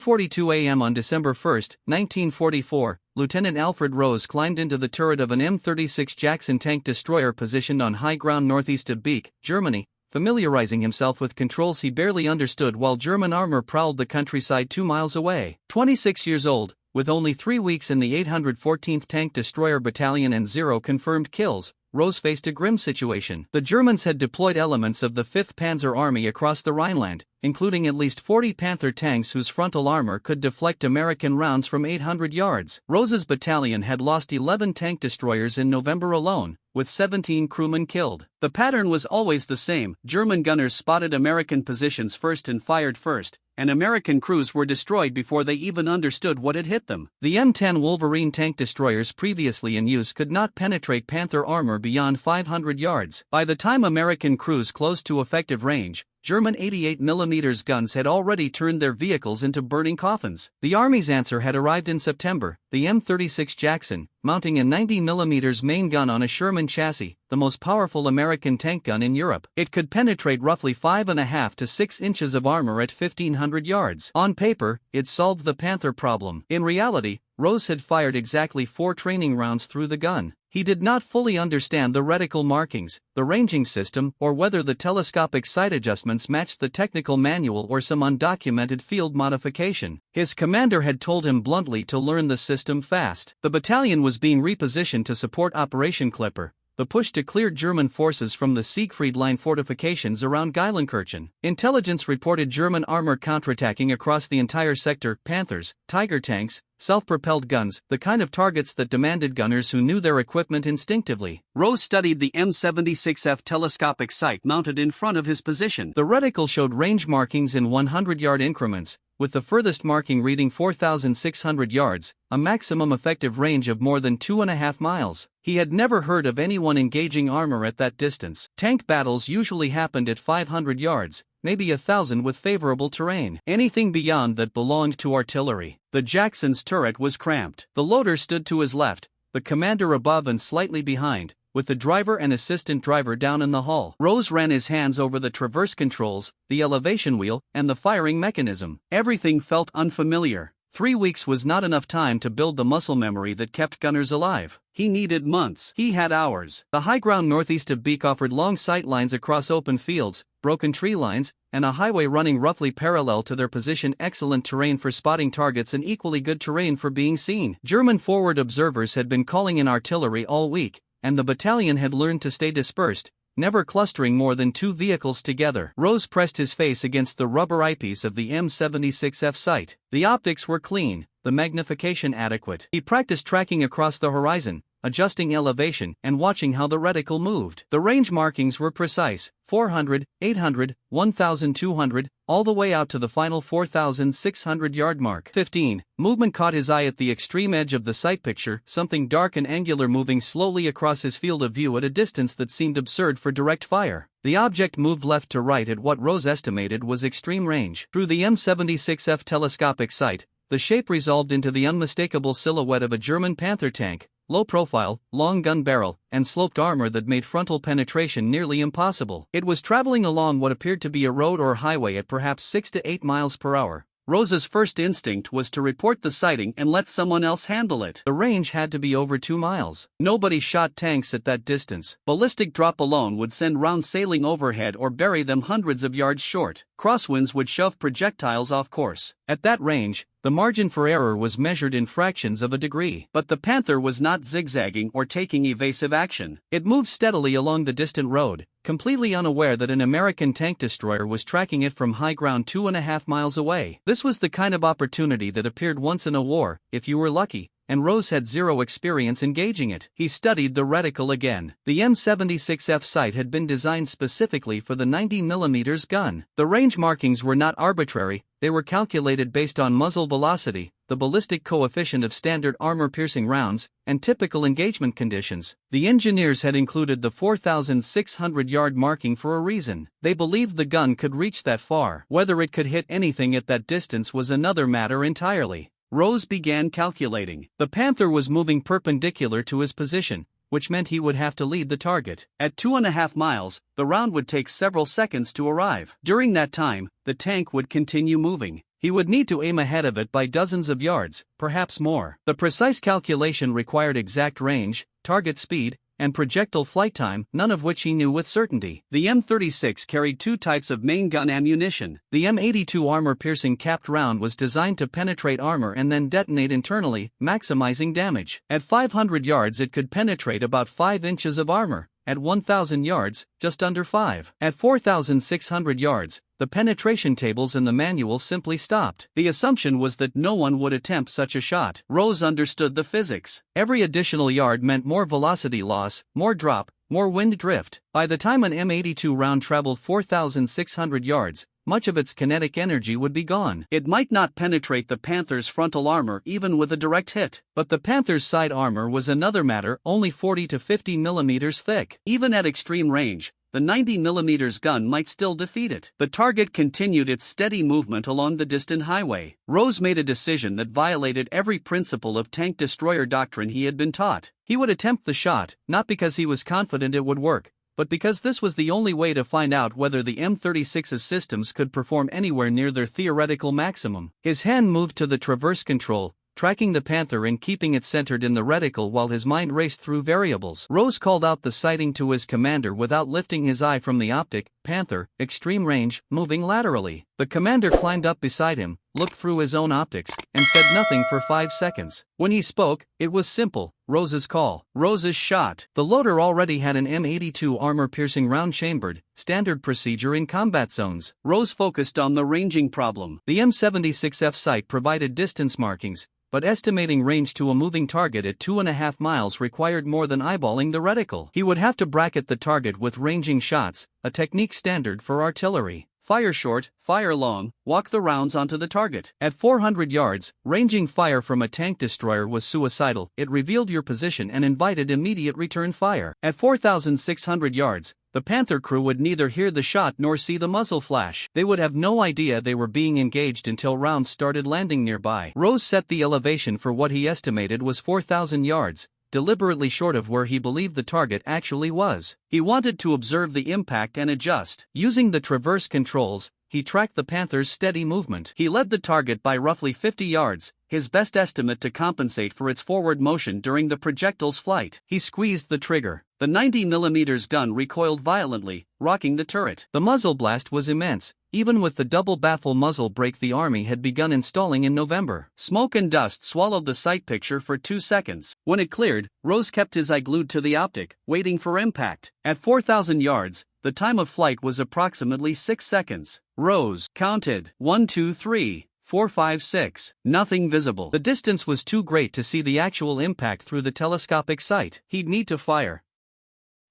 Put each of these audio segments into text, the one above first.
8:42 a.m. on December 1, 1944, Lieutenant Alfred Rose climbed into the turret of an M36 Jackson tank destroyer positioned on high ground northeast of Beek, Germany, familiarizing himself with controls he barely understood while German armor prowled the countryside 2 miles away. 26 years old, with only 3 weeks in the 814th Tank Destroyer Battalion and 0 confirmed kills, Rose faced a grim situation. The Germans had deployed elements of the 5th Panzer Army across the Rhineland, including at least 40 Panther tanks whose frontal armor could deflect American rounds from 800 yards. Rose's battalion had lost 11 tank destroyers in November alone, with 17 crewmen killed. The pattern was always the same: German gunners spotted American positions first and fired first, and American crews were destroyed before they even understood what had hit them. The M10 Wolverine tank destroyers previously in use could not penetrate Panther armor beyond 500 yards. By the time American crews closed to effective range, German 88mm guns had already turned their vehicles into burning coffins. The Army's answer had arrived in September, the M36 Jackson, mounting a 90mm main gun on a Sherman chassis, the most powerful American tank gun in Europe. It could penetrate roughly 5.5 to 6 inches of armor at 1,500 yards. On paper, it solved the Panther problem. In reality, Rose had fired exactly 4 training rounds through the gun. He did not fully understand the reticle markings, the ranging system, or whether the telescopic sight adjustments matched the technical manual or some undocumented field modification. His commander had told him bluntly to learn the system fast. The battalion was being repositioned to support Operation Clipper, the push to clear German forces from the Siegfried Line fortifications around Geilenkirchen. Intelligence reported German armor counterattacking across the entire sector: Panthers, Tiger tanks, self-propelled guns, the kind of targets that demanded gunners who knew their equipment instinctively. Rose studied the M76F telescopic sight mounted in front of his position. The reticle showed range markings in 100-yard increments, with the furthest marking reading 4,600 yards, a maximum effective range of more than 2.5 miles. He had never heard of anyone engaging armor at that distance. Tank battles usually happened at 500 yards, maybe 1,000 with favorable terrain. Anything beyond that belonged to artillery. The Jackson's turret was cramped. The loader stood to his left, the commander above and slightly behind, with the driver and assistant driver down in the hull. Rose ran his hands over the traverse controls, the elevation wheel, and the firing mechanism. Everything felt unfamiliar. 3 weeks was not enough time to build the muscle memory that kept gunners alive. He needed months. He had hours. The high ground northeast of Beek offered long sight lines across open fields, broken tree lines, and a highway running roughly parallel to their position. Excellent terrain for spotting targets and equally good terrain for being seen. German forward observers had been calling in artillery all week, and the battalion had learned to stay dispersed, never clustering more than 2 vehicles together. Rose pressed his face against the rubber eyepiece of the M76F sight. The optics were clean, the magnification adequate. He practiced tracking across the horizon, adjusting elevation and watching how the reticle moved. The range markings were precise: 400, 800, 1,200, all the way out to the final 4,600-yard mark. 15. Movement caught his eye at the extreme edge of the sight picture, something dark and angular moving slowly across his field of view at a distance that seemed absurd for direct fire. The object moved left to right at what Rose estimated was extreme range. Through the M76F telescopic sight, the shape resolved into the unmistakable silhouette of a German Panther tank, low profile, long gun barrel, and sloped armor that made frontal penetration nearly impossible. It was traveling along what appeared to be a road or highway at perhaps 6 to 8 miles per hour. Rose's first instinct was to report the sighting and let someone else handle it. The range had to be over 2 miles. Nobody shot tanks at that distance. Ballistic drop alone would send rounds sailing overhead or bury them hundreds of yards short. Crosswinds would shove projectiles off course. At that range, the margin for error was measured in fractions of a degree. But the Panther was not zigzagging or taking evasive action. It moved steadily along the distant road, completely unaware that an American tank destroyer was tracking it from high ground 2.5 miles away. This was the kind of opportunity that appeared once in a war, if you were lucky, and Rose had 0 experience engaging it. He studied the reticle again. The M76F sight had been designed specifically for the 90mm gun. The range markings were not arbitrary, they were calculated based on muzzle velocity, the ballistic coefficient of standard armor-piercing rounds, and typical engagement conditions. The engineers had included the 4,600-yard marking for a reason. They believed the gun could reach that far. Whether it could hit anything at that distance was another matter entirely. Rose began calculating. The Panther was moving perpendicular to his position, which meant he would have to lead the target. At 2.5 miles, the round would take several seconds to arrive. During that time, the tank would continue moving. He would need to aim ahead of it by dozens of yards, perhaps more. The precise calculation required exact range, target speed, and projectile flight time, none of which he knew with certainty. The M36 carried two types of main gun ammunition. The M82 armor-piercing capped round was designed to penetrate armor and then detonate internally, maximizing damage. At 500 yards it could penetrate about 5 inches of armor. At 1,000 yards, just under 5. At 4,600 yards, the penetration tables in the manual simply stopped. The assumption was that no one would attempt such a shot. Rose understood the physics. Every additional yard meant more velocity loss, more drop, more wind drift. By the time an M82 round traveled 4,600 yards, much of its kinetic energy would be gone. It might not penetrate the Panther's frontal armor even with a direct hit, but the Panther's side armor was another matter, only 40 to 50 millimeters thick. Even at extreme range, the 90 millimeters gun might still defeat it. The target continued its steady movement along the distant highway. Rose made a decision that violated every principle of tank destroyer doctrine he had been taught. He would attempt the shot, not because he was confident it would work, but because this was the only way to find out whether the M36's systems could perform anywhere near their theoretical maximum. His hand moved to the traverse control, tracking the Panther and keeping it centered in the reticle while his mind raced through variables. Rose called out the sighting to his commander without lifting his eye from the optic. Panther, extreme range, moving laterally. The commander climbed up beside him, looked through his own optics, and said nothing for 5 seconds. When he spoke, it was simple. Rose's call. Rose's shot. The loader already had an M82 armor-piercing round chambered, standard procedure in combat zones. Rose focused on the ranging problem. The M76F sight provided distance markings, but estimating range to a moving target at 2.5 miles required more than eyeballing the reticle. He would have to bracket the target with ranging shots, a technique standard for artillery. Fire short, fire long, walk the rounds onto the target. At 400 yards, ranging fire from a tank destroyer was suicidal. It revealed your position and invited immediate return fire. At 4,600 yards, the Panther crew would neither hear the shot nor see the muzzle flash. They would have no idea they were being engaged until rounds started landing nearby. Rose set the elevation for what he estimated was 4,000 yards, deliberately short of where he believed the target actually was. He wanted to observe the impact and adjust. Using the traverse controls, he tracked the Panther's steady movement. He led the target by roughly 50 yards, his best estimate to compensate for its forward motion during the projectile's flight. He squeezed the trigger. The 90 millimeters gun recoiled violently, rocking the turret. The muzzle blast was immense, even with the double baffle muzzle brake the Army had begun installing in November. Smoke and dust swallowed the sight picture for 2 seconds. When it cleared, Rose kept his eye glued to the optic, waiting for impact. At 4,000 yards, the time of flight was approximately 6 seconds. Rose counted 1, 2, 3, 4, 5, 6. Nothing visible. The distance was too great to see the actual impact through the telescopic sight. He'd need to fire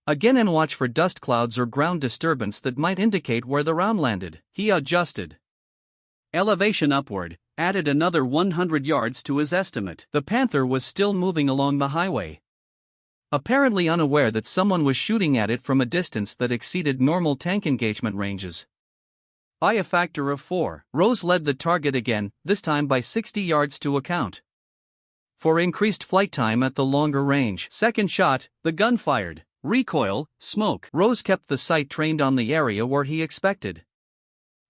again and watch for dust clouds or ground disturbance that might indicate where the round landed. He adjusted elevation upward, added another 100 yards to his estimate. The Panther was still moving along the highway, apparently unaware that someone was shooting at it from a distance that exceeded normal tank engagement ranges by a factor of 4. Rose led the target again, this time by 60 yards to account for increased flight time at the longer range. Second shot, the gun fired. Recoil, smoke. Rose kept the sight trained on the area where he expected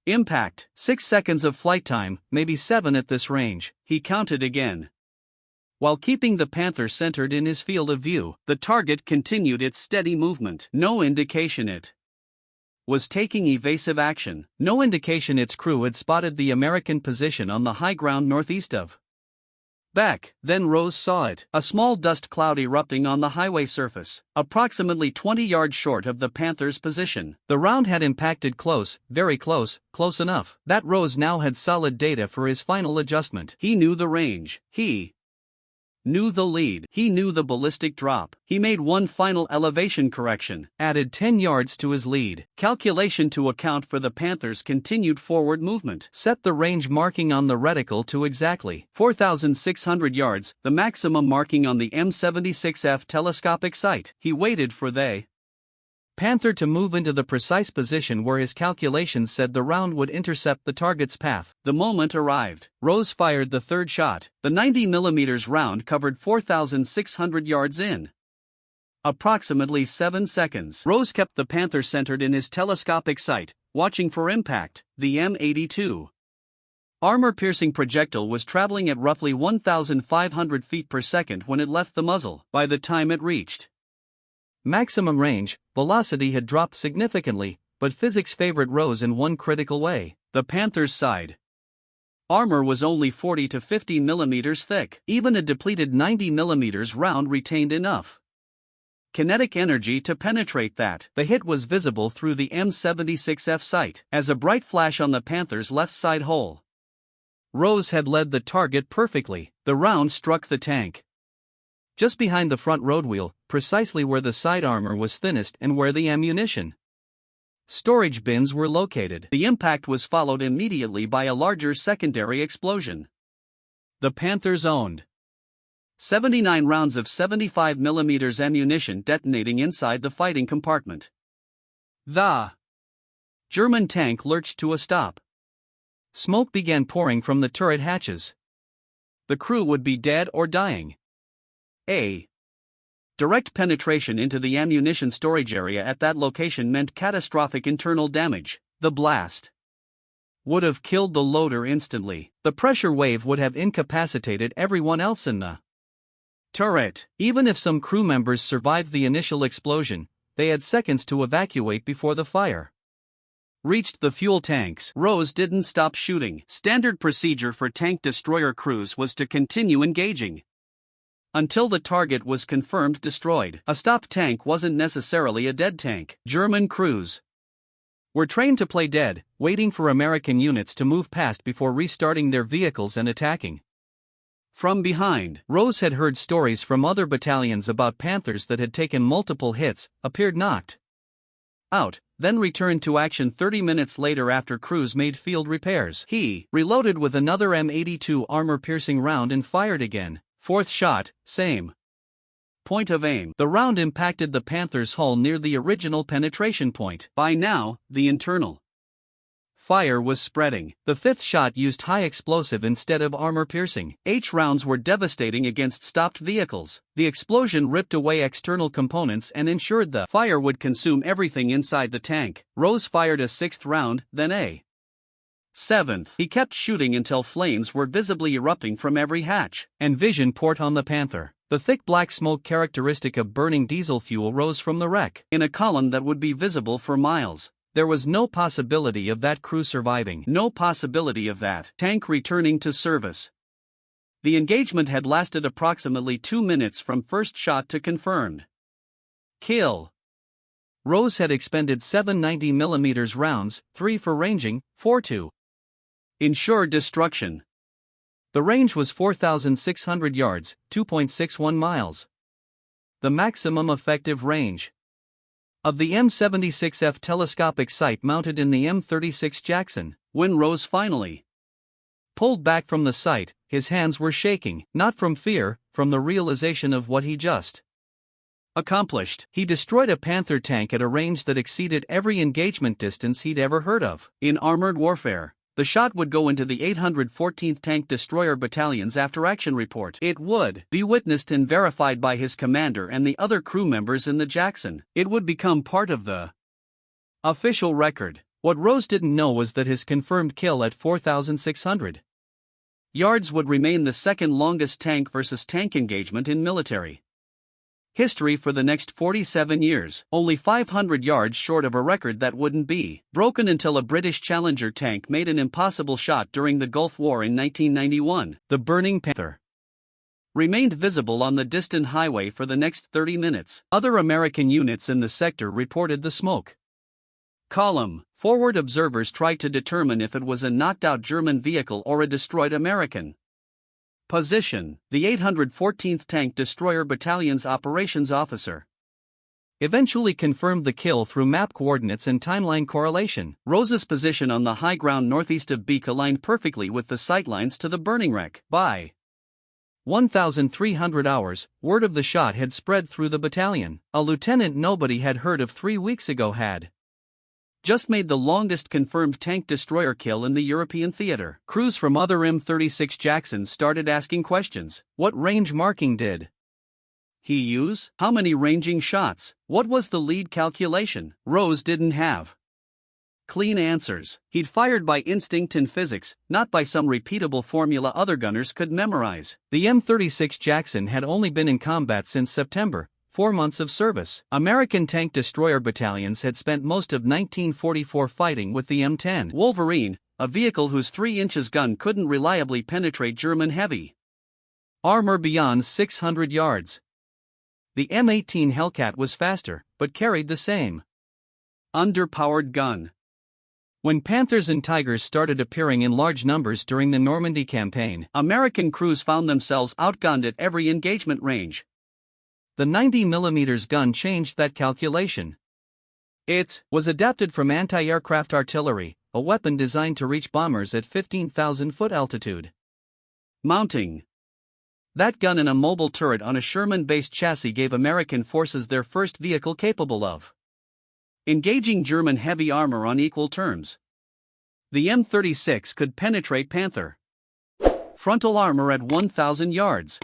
impact. 6 seconds of flight time, maybe 7 at this range. He counted again, while keeping the Panther centered in his field of view. The target continued its steady movement. No indication it was taking evasive action. No indication its crew had spotted the American position on the high ground northeast of Beck. Then Rose saw it. A small dust cloud erupting on the highway surface, approximately 20 yards short of the Panther's position. The round had impacted close, very close, close enough that Rose now had solid data for his final adjustment. He knew the range. He knew the lead. He knew the ballistic drop. He made one final elevation correction, added 10 yards to his lead. Calculation to account for the Panther's continued forward movement. Set the range marking on the reticle to exactly 4,600 yards, the maximum marking on the M76F telescopic sight. He waited for the Panther to move into the precise position where his calculations said the round would intercept the target's path. The moment arrived. Rose fired the third shot. The 90 millimeters round covered 4,600 yards in approximately 7 seconds. Rose kept the Panther centered in his telescopic sight, watching for impact. The M82 armor-piercing projectile was traveling at roughly 1,500 feet per second when it left the muzzle. By the time it reached maximum range, velocity had dropped significantly, but physics favored Rose in one critical way. The Panther's side armor was only 40 to 50 millimeters thick. Even a depleted 90 millimeters round retained enough kinetic energy to penetrate that. The hit was visible through the M76F sight as a bright flash on the Panther's left side hole. Rose had led the target perfectly. The round struck the tank just behind the front road wheel, precisely where the side armor was thinnest and where the ammunition storage bins were located. The impact was followed immediately by a larger secondary explosion. The Panthers owned 79 rounds of 75 mm ammunition detonating inside the fighting compartment. The German tank lurched to a stop. Smoke began pouring from the turret hatches. The crew would be dead or dying. A direct penetration into the ammunition storage area at that location meant catastrophic internal damage. The blast would have killed the loader instantly. The pressure wave would have incapacitated everyone else in the turret. Even if some crew members survived the initial explosion, they had seconds to evacuate before the fire reached the fuel tanks. Rose didn't stop shooting. Standard procedure for tank destroyer crews was to continue engaging until the target was confirmed destroyed. A stopped tank wasn't necessarily a dead tank. German crews were trained to play dead, waiting for American units to move past before restarting their vehicles and attacking from behind. Rose had heard stories from other battalions about Panthers that had taken multiple hits, appeared knocked out, then returned to action 30 minutes later after crews made field repairs. He reloaded with another M82 armor-piercing round and fired again. Fourth shot, same point of aim. The round impacted the Panther's hull near the original penetration point. By now, the internal fire was spreading. The fifth shot used high explosive instead of armor-piercing. H rounds were devastating against stopped vehicles. The explosion ripped away external components and ensured the fire would consume everything inside the tank. Rose fired a sixth round, then a seventh. He kept shooting until flames were visibly erupting from every hatch and vision port on the Panther. The thick black smoke characteristic of burning diesel fuel rose from the wreck in a column that would be visible for miles. There was no possibility of that crew surviving. No possibility of that tank returning to service. The engagement had lasted approximately 2 minutes from first shot to confirmed kill. Rose had expended 7 90mm rounds, 3 for ranging, 4 to ensure destruction. The range was 4,600 yards, 2.61 miles. The maximum effective range of the M76F telescopic sight mounted in the M36 Jackson. When Rose finally pulled back from the sight, his hands were shaking, not from fear, from the realization of what he just accomplished. He destroyed a Panther tank at a range that exceeded every engagement distance he'd ever heard of. In armored warfare, the shot would go into the 814th Tank Destroyer Battalion's after-action report. It would be witnessed and verified by his commander and the other crew members in the Jackson. It would become part of the official record. What Rose didn't know was that his confirmed kill at 4,600 yards would remain the second longest tank versus tank engagement in military history for the next 47 years, only 500 yards short of a record that wouldn't be broken until a British Challenger tank made an impossible shot during the Gulf War in 1991. The burning Panther remained visible on the distant highway for the next 30 minutes. Other American units in the sector reported the smoke column. Forward observers tried to determine if it was a knocked-out German vehicle or a destroyed American position. The 814th Tank Destroyer Battalion's operations officer eventually confirmed the kill through map coordinates and timeline correlation. Rose's position on the high ground northeast of Beek aligned perfectly with the sightlines to the burning wreck. By 1,300 hours, word of the shot had spread through the battalion. A lieutenant nobody had heard of 3 weeks ago had just made the longest confirmed tank destroyer kill in the European theater. Crews from other M36 Jacksons started asking questions. What range marking did he use? How many ranging shots? What was the lead calculation? Rose didn't have clean answers. He'd fired by instinct and physics, not by some repeatable formula other gunners could memorize. The M36 Jackson had only been in combat since September, 4 months of service. American tank destroyer battalions had spent most of 1944 fighting with the M10 Wolverine, a vehicle whose 3-inch gun couldn't reliably penetrate German heavy armor beyond 600 yards. The M18 Hellcat was faster, but carried the same underpowered gun. When Panthers and Tigers started appearing in large numbers during the Normandy campaign, American crews found themselves outgunned at every engagement range. The 90mm gun changed that calculation. It was adapted from anti-aircraft artillery, a weapon designed to reach bombers at 15,000-foot altitude. Mounting. That gun in a mobile turret on a Sherman-based chassis gave American forces their first vehicle capable of engaging German heavy armor on equal terms. The M36 could penetrate Panther frontal armor at 1,000 yards.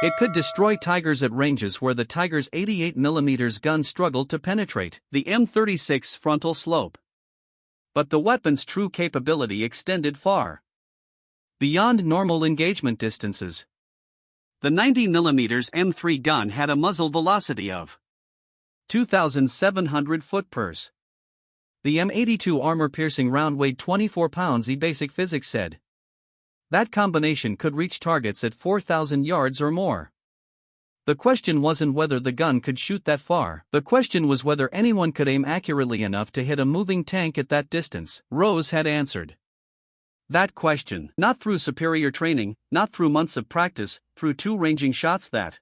It could destroy Tigers at ranges where the Tiger's 88mm gun struggled to penetrate. The M36 frontal slope. But the weapon's true capability extended far beyond normal engagement distances. The 90mm M3 gun had a muzzle velocity of 2,700 foot-pers. The M82 armor-piercing round weighed 24 pounds. Basic physics said that combination could reach targets at 4,000 yards or more. The question wasn't whether the gun could shoot that far. The question was whether anyone could aim accurately enough to hit a moving tank at that distance. Rose had answered that question, not through superior training, not through months of practice, through 2 ranging shots that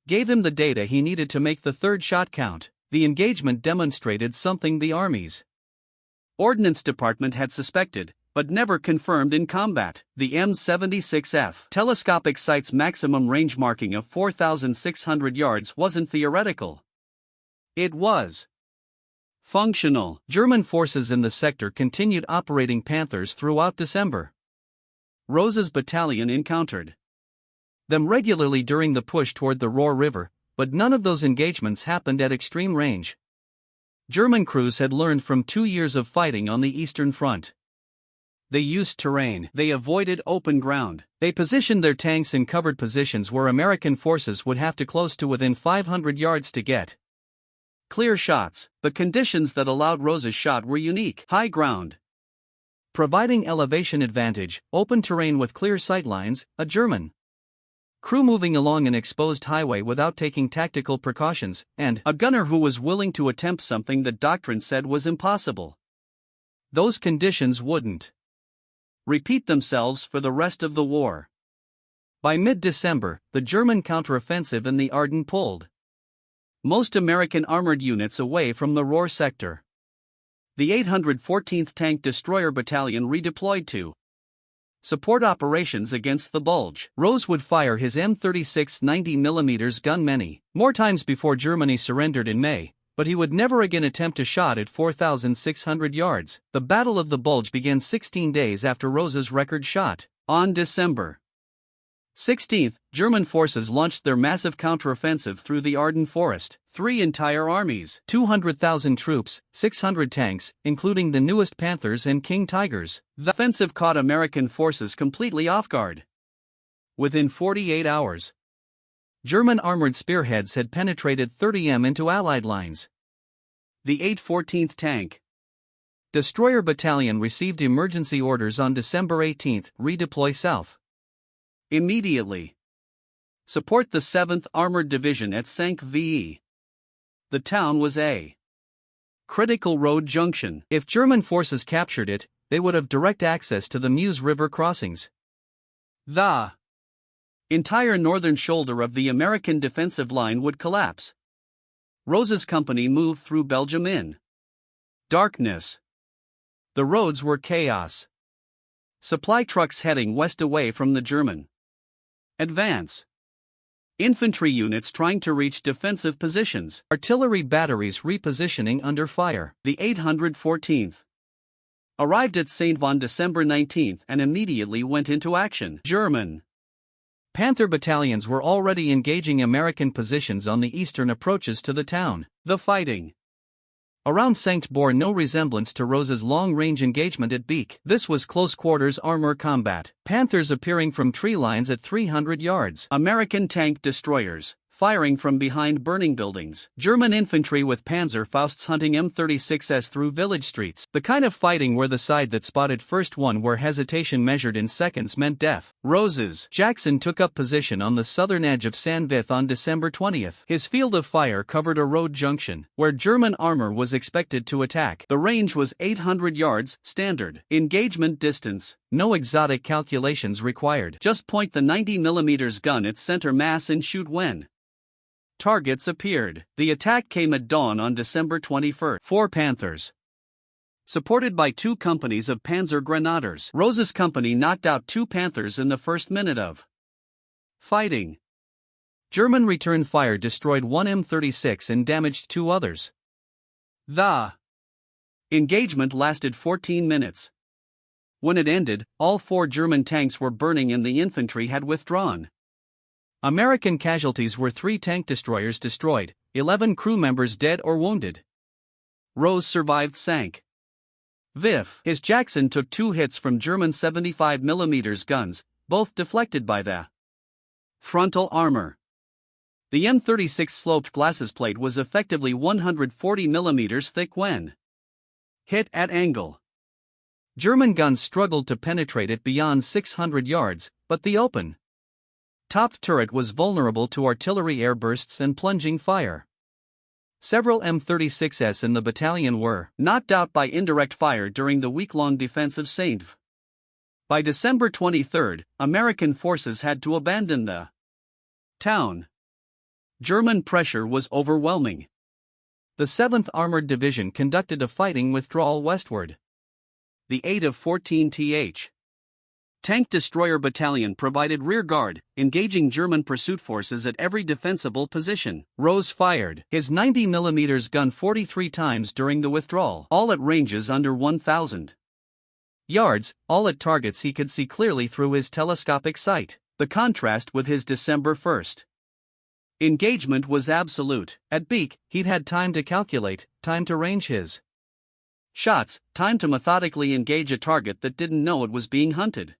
gave him the data he needed to make the third shot count. The engagement demonstrated something the Army's Ordnance Department had suspected, but never confirmed in combat. The M76F telescopic sight's maximum range marking of 4,600 yards wasn't theoretical. It was functional. German forces in the sector continued operating Panthers throughout December. Rose's battalion encountered them regularly during the push toward the Roar River, but none of those engagements happened at extreme range. German crews had learned from 2 years of fighting on the Eastern Front. They used terrain. They avoided open ground. They positioned their tanks in covered positions where American forces would have to close to within 500 yards to get clear shots. The conditions that allowed Rose's shot were unique. High ground, providing elevation advantage, open terrain with clear sightlines, a German crew moving along an exposed highway without taking tactical precautions, and a gunner who was willing to attempt something that doctrine said was impossible. Those conditions wouldn't repeat themselves for the rest of the war. By mid-December, the German counteroffensive in the Ardennes pulled most American armored units away from the Ruhr sector. The 814th Tank Destroyer Battalion redeployed to support operations against the Bulge. Rose would fire his M36 90mm gun many more times before Germany surrendered in May, but he would never again attempt a shot at 4,600 yards. The Battle of the Bulge began 16 days after Rose's record shot. On December 16th, German forces launched their massive counteroffensive through the Ardennes forest. 3 entire armies, 200,000 troops, 600 tanks, including the newest Panthers and King Tigers. The offensive caught American forces completely off guard. Within 48 hours, German armored spearheads had penetrated 30 m into Allied lines. The 814th Tank Destroyer Battalion received emergency orders on December 18, redeploy south immediately. Support the 7th Armored Division at WWII. The town was a critical road junction. If German forces captured it, they would have direct access to the Meuse River crossings. The entire northern shoulder of the American defensive line would collapse. Rose's company moved through Belgium in darkness. The roads were chaos. Supply trucks heading west away from the German advance. Infantry units trying to reach defensive positions. Artillery batteries repositioning under fire. The 814th arrived at Saint-Von December 19 and immediately went into action. German Panther battalions were already engaging American positions on the eastern approaches to the town. The fighting Around Sankt bore no resemblance to Rose's long-range engagement at Beek. This was close-quarters armor combat, Panthers appearing from tree lines at 300 yards. American tank destroyers firing from behind burning buildings. German infantry with Panzerfausts hunting M36s through village streets. The kind of fighting where the side that spotted first won, where hesitation measured in seconds meant death. Rose's Jackson took up position on the southern edge of Saint-Vith on December 20th. His field of fire covered a road junction, where German armor was expected to attack. The range was 800 yards, standard. Engagement distance. No exotic calculations required. Just point the 90mm gun at center mass and shoot when targets appeared. The attack came at dawn on December 21. 4 Panthers, supported by 2 companies of Panzer Grenadiers. Rose's company knocked out 2 Panthers in the first minute of fighting. German return fire destroyed 1 M36 and damaged 2 others. The engagement lasted 14 minutes. When it ended, all 4 German tanks were burning and the infantry had withdrawn. American casualties were 3 tank destroyers destroyed, 11 crew members dead or wounded. Rose survived Sank. Vif. His Jackson took 2 hits from German 75mm guns, both deflected by the frontal armor. The M36 sloped glasses plate was effectively 140mm thick when hit at angle. German guns struggled to penetrate it beyond 600 yards, but the open topped turret was vulnerable to artillery airbursts and plunging fire. Several M36s in the battalion were knocked out by indirect fire during the week-long defense of Saint-Vith. By December 23, American forces had to abandon the town. German pressure was overwhelming. The 7th Armored Division conducted a fighting withdrawal westward. The 8 of 14th Tank Destroyer Battalion provided rear guard, engaging German pursuit forces at every defensible position. Rose fired his 90mm gun 43 times during the withdrawal, all at ranges under 1,000 yards, all at targets he could see clearly through his telescopic sight. The contrast with his December 1 engagement was absolute. At Beek, he'd had time to calculate, time to range his shots, time to methodically engage a target that didn't know it was being hunted.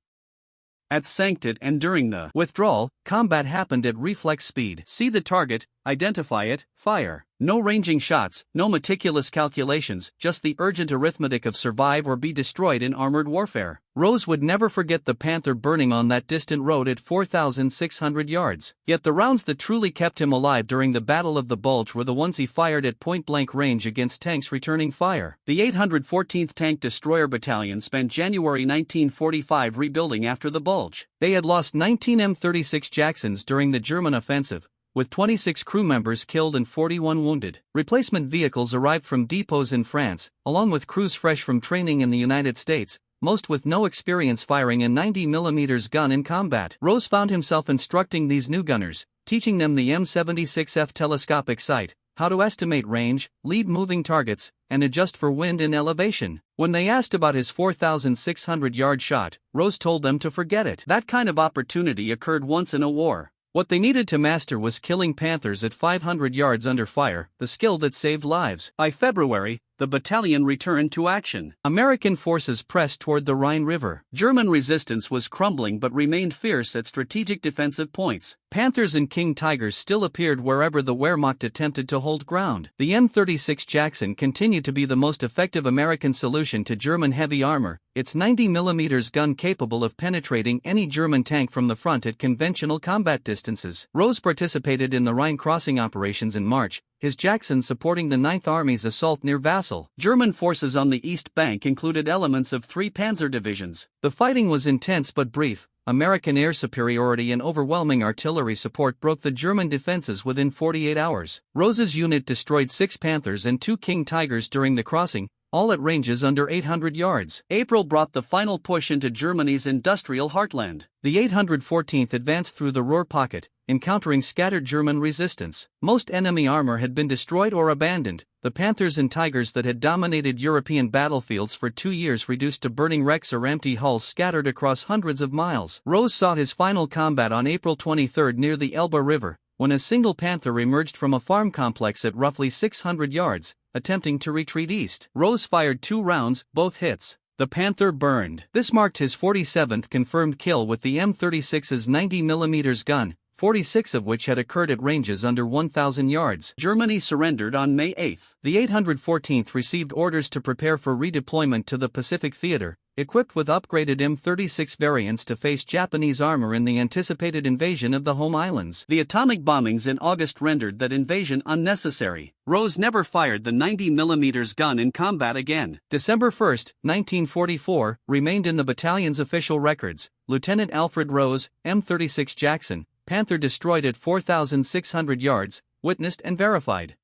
At Sankt and during the withdrawal, combat happened at reflex speed. See the target, identify it, fire. No ranging shots, no meticulous calculations, just the urgent arithmetic of survive or be destroyed in armored warfare. Rose would never forget the Panther burning on that distant road at 4,600 yards. Yet the rounds that truly kept him alive during the Battle of the Bulge were the ones he fired at point-blank range against tanks returning fire. The 814th Tank Destroyer Battalion spent January 1945 rebuilding after the Bulge. They had lost 19 M36 Jacksons during the German offensive, with 26 crew members killed and 41 wounded. Replacement vehicles arrived from depots in France, along with crews fresh from training in the United States, most with no experience firing a 90mm gun in combat. Rose found himself instructing these new gunners, teaching them the M76F telescopic sight, how to estimate range, lead moving targets, and adjust for wind and elevation. When they asked about his 4,600-yard shot, Rose told them to forget it. That kind of opportunity occurred once in a war. What they needed to master was killing Panthers at 500 yards under fire, the skill that saved lives. By February, the battalion returned to action. American forces pressed toward the Rhine River. German resistance was crumbling but remained fierce at strategic defensive points. Panthers and King Tigers still appeared wherever the Wehrmacht attempted to hold ground. The M36 Jackson continued to be the most effective American solution to German heavy armor, its 90mm gun capable of penetrating any German tank from the front at conventional combat distances. Rose participated in the Rhine crossing operations in March, his Jackson supporting the 9th Army's assault near Vassal. German forces on the East Bank included elements of 3 panzer divisions. The fighting was intense but brief. American air superiority and overwhelming artillery support broke the German defenses within 48 hours. Rose's unit destroyed 6 Panthers and 2 King Tigers during the crossing, all at ranges under 800 yards. April brought the final push into Germany's industrial heartland. The 814th advanced through the Ruhr pocket, encountering scattered German resistance. Most enemy armor had been destroyed or abandoned, the Panthers and Tigers that had dominated European battlefields for 2 years reduced to burning wrecks or empty hulls scattered across hundreds of miles. Rose saw his final combat on April 23 near the Elbe River, when a single Panther emerged from a farm complex at roughly 600 yards, attempting to retreat east. Rose fired 2 rounds, both hits. The Panther burned. This marked his 47th confirmed kill with the M36's 90mm gun, 46 of which had occurred at ranges under 1,000 yards. Germany surrendered on May 8. The 814th received orders to prepare for redeployment to the Pacific Theater, equipped with upgraded M36 variants to face Japanese armor in the anticipated invasion of the home islands. The atomic bombings in August rendered that invasion unnecessary. Rose never fired the 90mm gun in combat again. December 1, 1944, remained in the battalion's official records. Lieutenant Alfred Rose, M36 Jackson, Panther destroyed at 4,600 yards, witnessed and verified.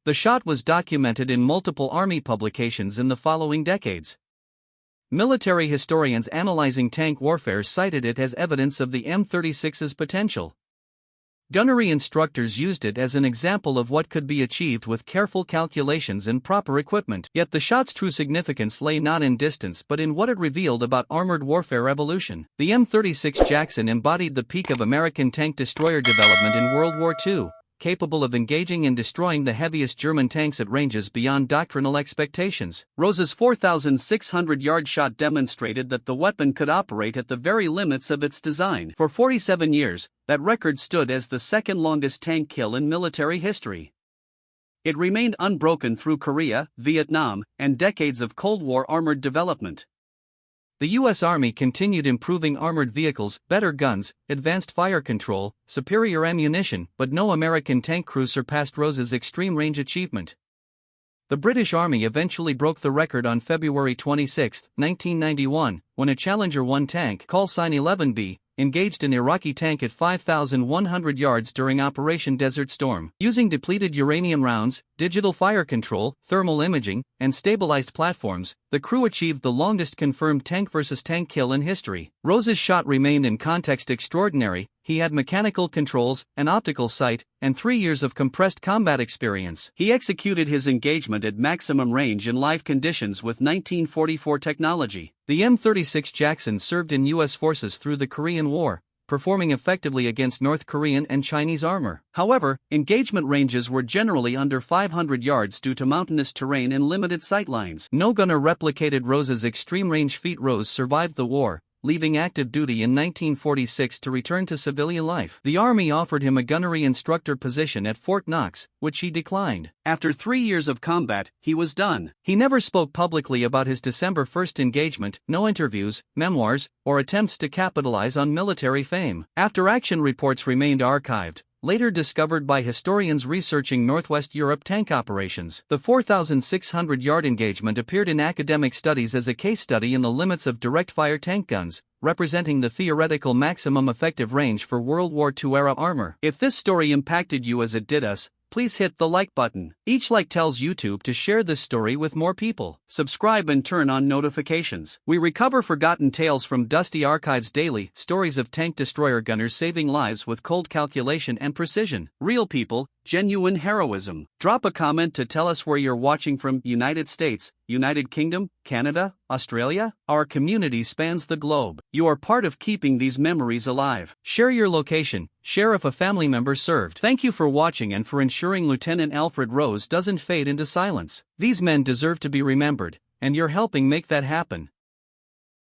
The shot was documented in multiple Army publications in the following decades. Military historians analyzing tank warfare cited it as evidence of the M36's potential. Gunnery instructors used it as an example of what could be achieved with careful calculations and proper equipment. Yet the shot's true significance lay not in distance but in what it revealed about armored warfare evolution. The M36 Jackson embodied the peak of American tank destroyer development in World War II, capable of engaging and destroying the heaviest German tanks at ranges beyond doctrinal expectations. Rose's 4,600-yard shot demonstrated that the weapon could operate at the very limits of its design. For 47 years, that record stood as the second longest tank kill in military history. It remained unbroken through Korea, Vietnam, and decades of Cold War armored development. The U.S. Army continued improving armored vehicles, better guns, advanced fire control, superior ammunition, but no American tank crew surpassed Rose's extreme range achievement. The British Army eventually broke the record on February 26, 1991, when a Challenger 1 tank, call sign 11B, engaged an Iraqi tank at 5,100 yards during Operation Desert Storm. Using depleted uranium rounds, digital fire control, thermal imaging, and stabilized platforms, the crew achieved the longest confirmed tank versus tank kill in history. Rose's shot remained in context extraordinary. He had mechanical controls, an optical sight, and 3 years of compressed combat experience. He executed his engagement at maximum range in live conditions with 1944 technology. The M36 Jackson served in U.S. forces through the Korean War, performing effectively against North Korean and Chinese armor. However, engagement ranges were generally under 500 yards due to mountainous terrain and limited sight lines. No gunner replicated Rose's extreme range feat. Rose survived the war, leaving active duty in 1946 to return to civilian life. The Army offered him a gunnery instructor position at Fort Knox, which he declined. After 3 years of combat, he was done. He never spoke publicly about his December 1st engagement, no interviews, memoirs, or attempts to capitalize on military fame. After-action reports remained archived, later discovered by historians researching Northwest Europe tank operations. The 4,600-yard engagement appeared in academic studies as a case study in the limits of direct-fire tank guns, representing the theoretical maximum effective range for World War II-era armor. If this story impacted you as it did us, please hit the like button. Each like tells YouTube to share this story with more people. Subscribe and turn on notifications. We recover forgotten tales from dusty archives daily, stories of tank destroyer gunners saving lives with cold calculation and precision. Real people, genuine heroism. Drop a comment to tell us where you're watching from. United States, United Kingdom, Canada, Australia? Our community spans the globe. You are part of keeping these memories alive. Share your location. Share if a family member served. Thank you for watching and for ensuring Lieutenant Alfred Rose doesn't fade into silence. These men deserve to be remembered, and you're helping make that happen.